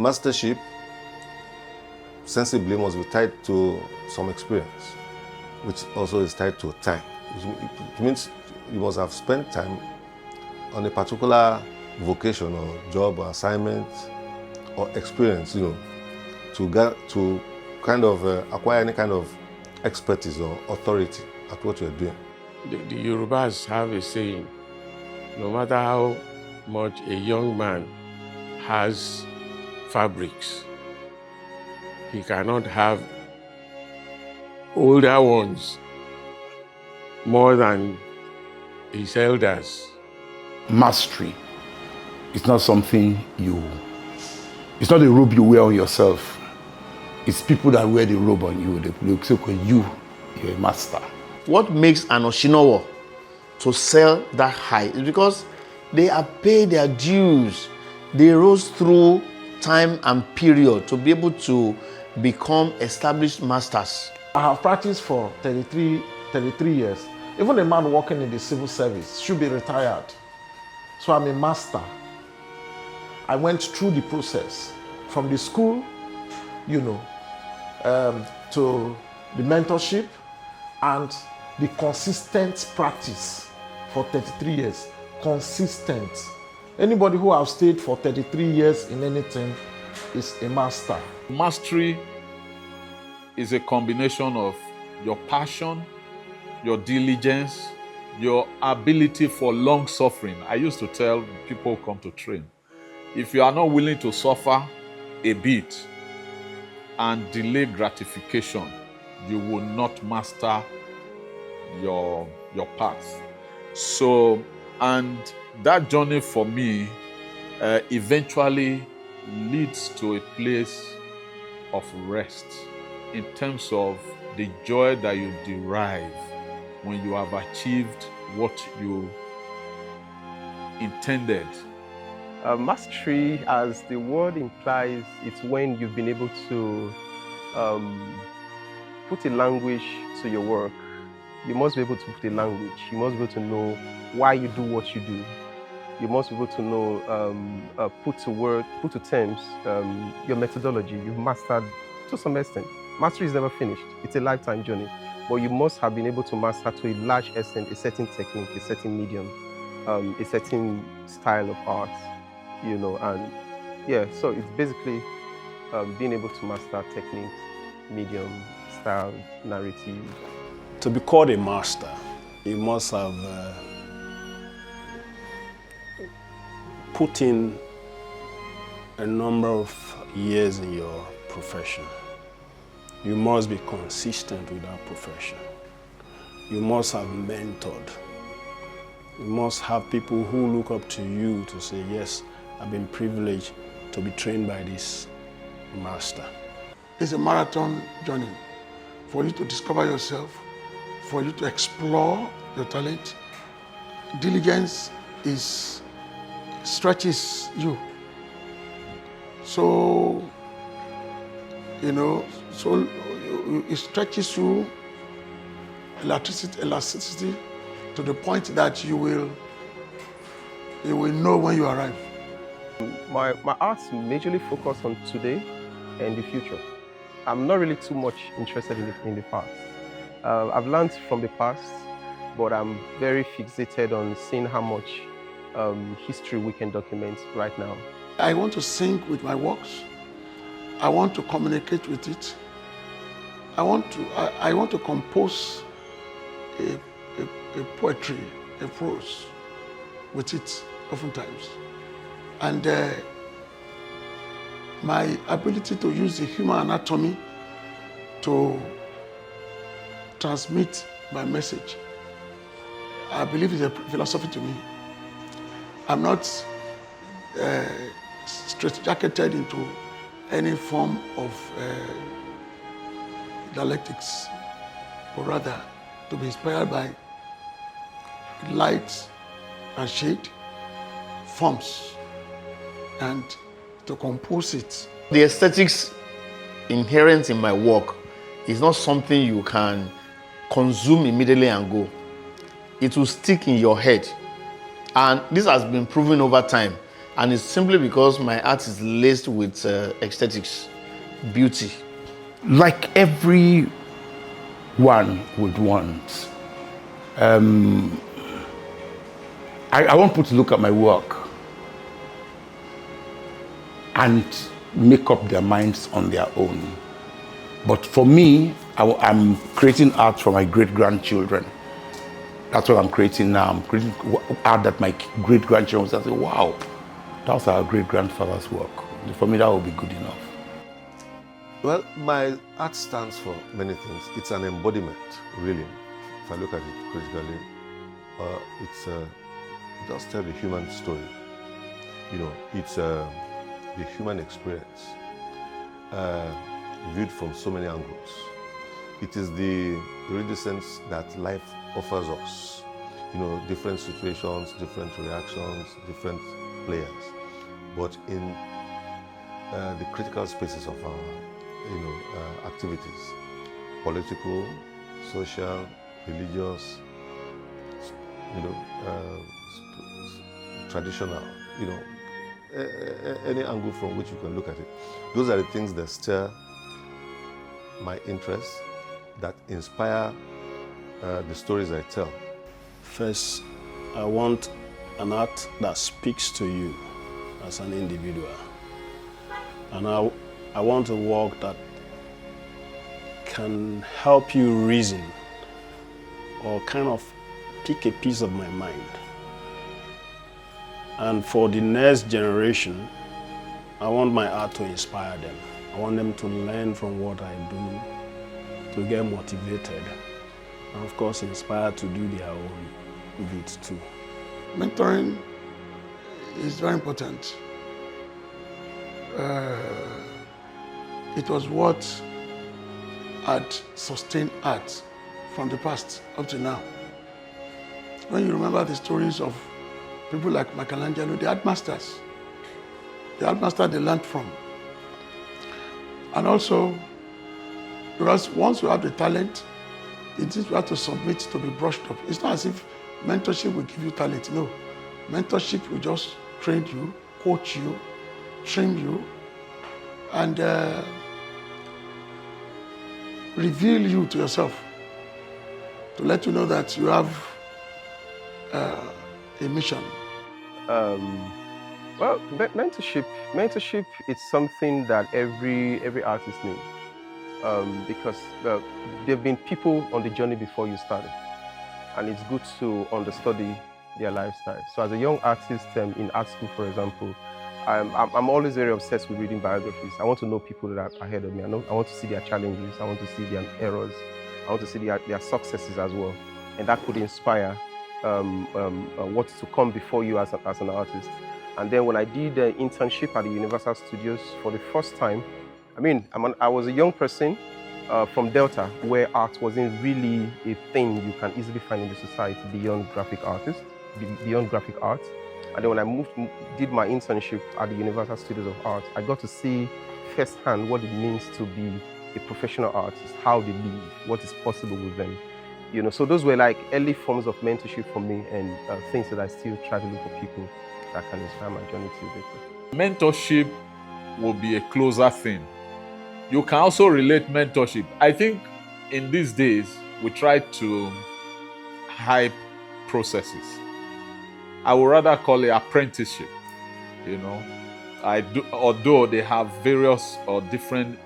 mastership sensibly must be tied to some experience, which also is tied to time. It means you must have spent time on a particular vocation or job or assignment or experience, to kind of acquire any kind of expertise or authority at what you're doing. The Yorubas have a saying, no matter how much a young man has fabrics, he cannot have older ones more than his elders. Mastery is not something it's not a robe you wear on yourself. It's people that wear the robe on you. They say, okay, you're a master. What makes an Oshinowo to sell that high is because they have paid their dues. They rose through time and period to be able to become established masters. I have practiced for 33 years. Even a man working in the civil service should be retired. So I'm a master. I went through the process from the school, to the mentorship and the consistent practice for 33 years. Consistent. Anybody who has stayed for 33 years in anything is a master. Mastery is a combination of your passion, your diligence, your ability for long suffering. I used to tell people who come to train, if you are not willing to suffer a bit and delay gratification, you will not master your path. So, and that journey for me eventually leads to a place of rest in terms of the joy that you derive when you have achieved what you intended. Mastery, as the word implies, it's when you've been able to put a language to your work. You must be able to put a language. You must be able to know why you do what you do. You must be able to know, put to terms your methodology. You've mastered to some extent. Mastery is never finished. It's a lifetime journey. But you must have been able to master to a large extent a certain technique, a certain medium, a certain style of art, and so it's basically being able to master techniques, medium, style, narrative. To be called a master, you must have put in a number of years in your profession. You must be consistent with that profession. You must have mentored. You must have people who look up to you to say, yes, I've been privileged to be trained by this master. It's a marathon journey for you to discover yourself, for you to explore your talent. Diligence stretches you. So, it stretches you, elasticity to the point that you will know when you arrive. My arts majorly focus on today and the future. I'm not really too much interested in the past. I've learned from the past, but I'm very fixated on seeing how much history we can document right now. I want to sync with my works. I want to communicate with it. I want to compose a poetry, a prose with it oftentimes. And my ability to use the human anatomy to transmit my message, I believe is a philosophy to me. I'm not straitjacketed into any form of dialectics, but rather to be inspired by light and shade, forms, and to compose it. The aesthetics inherent in my work is not something you can consume immediately and go. It will stick in your head. And this has been proven over time And it's simply because my art is laced with aesthetics, beauty. Like everyone would want, I want people to look at my work and make up their minds on their own. But for me, I'm creating art for my great-grandchildren. That's what I'm creating now. I'm creating art that my great-grandchildren will say, wow, that was our great-grandfather's work. For me, that would be good enough. Well, my art stands for many things. It's an embodiment, really. If I look at it critically, it's just tell the human story. You know, it's the human experience viewed from so many angles. It is the iridescence that life offers us. You know, different situations, different reactions, different players, but in the critical spaces of our, activities, political, social, religious, traditional, any angle from which you can look at it. Those are the things that stir my interest, that inspire the stories I tell. First, I want an art that speaks to you as an individual. And I want a work that can help you reason or kind of pick a piece of my mind. And for the next generation, I want my art to inspire them. I want them to learn from what I do, to get motivated, and of course inspired to do their own bits too. Mentoring is very important. It was what had sustained art from the past up to now. When you remember the stories of people like Michelangelo, they had masters. They had masters they learned from. And also, because once you have the talent, it is you have to submit to be brushed up. It's not as if mentorship will give you talent. No. Mentorship will just train you, coach you, train you, and reveal you to yourself, to let you know that you have a mission. Well, mentorship is something that every artist needs, because there have been people on the journey before you started, and it's good to understudy their lifestyle. So as a young artist in art school, for example, I'm always very obsessed with reading biographies. I want to know people that are ahead of me. I want to see their challenges. I want to see their errors. I want to see their successes as well. And that could inspire what's to come before you as an artist. And then when I did the internship at the Universal Studios for the first time, I was a young person from Delta, where art wasn't really a thing you can easily find in the society beyond graphic art. And then when I did my internship at the Universal Studios of Art, I got to see firsthand what it means to be a professional artist, how they live, what is possible with them. So those were like early forms of mentorship for me, and things that I still try to look for people that can inspire my journey to better. Mentorship will be a closer thing. You can also relate mentorship. I think in these days, we try to hype processes. I would rather call it apprenticeship, although they have various or different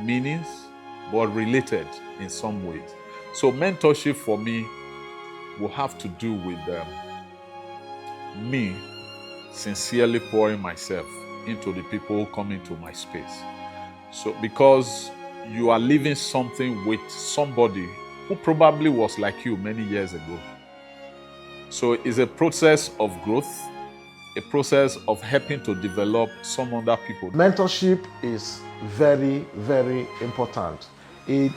meanings, but related in some ways. So mentorship for me will have to do with me sincerely pouring myself into the people who come into my space. So because you are leaving something with somebody who probably was like you many years ago. So it's a process of growth, a process of helping to develop some other people. Mentorship is very, very important. It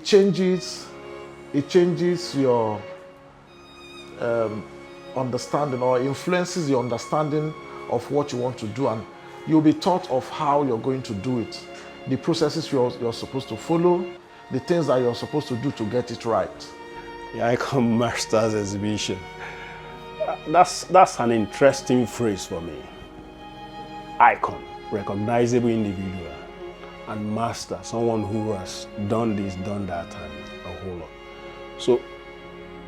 changes your understanding, or influences your understanding of what you want to do, and you'll be taught of how you're going to do it, the processes you're supposed to follow, the things that you're supposed to do to get it right. The Icon Masters exhibition. that's an interesting phrase for me. Icon, recognizable individual, and master, someone who has done this, done that, and a whole lot. So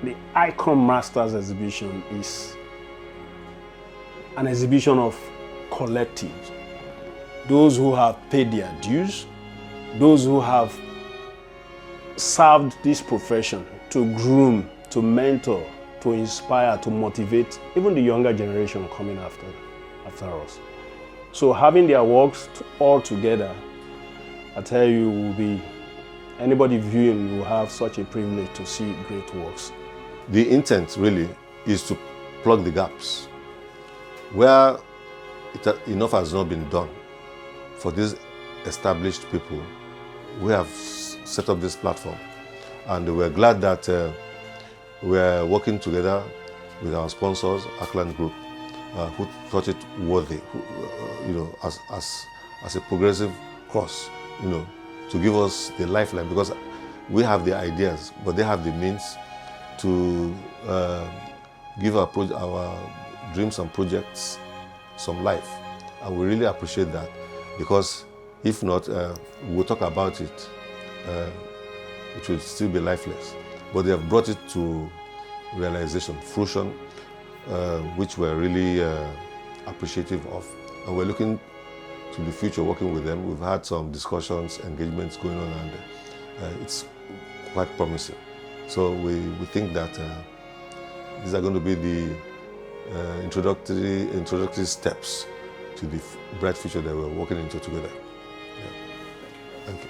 the Icon Masters exhibition is an exhibition of collectives. Those who have paid their dues, those who have served this profession to groom, to mentor, to inspire, to motivate even the younger generation coming after us. So having their works all together, I tell you, will be, anybody viewing will have such a privilege to see great works. The intent really is to plug the gaps where enough has not been done for these established people. We have set up this platform, and we're glad that we're working together with our sponsors, Arkland Group, who thought it worthy, as a progressive cause, to give us the lifeline, because we have the ideas, but they have the means to give our dreams and projects some life. And we really appreciate that, because if not, we'll talk about it, it will still be lifeless. But they have brought it to realization, fruition, which we're really appreciative of. And we're looking to the future working with them. We've had some discussions, engagements going on, and it's quite promising. So we think that these are going to be the introductory steps to the bright future that we're working into together. Yeah. Thank you.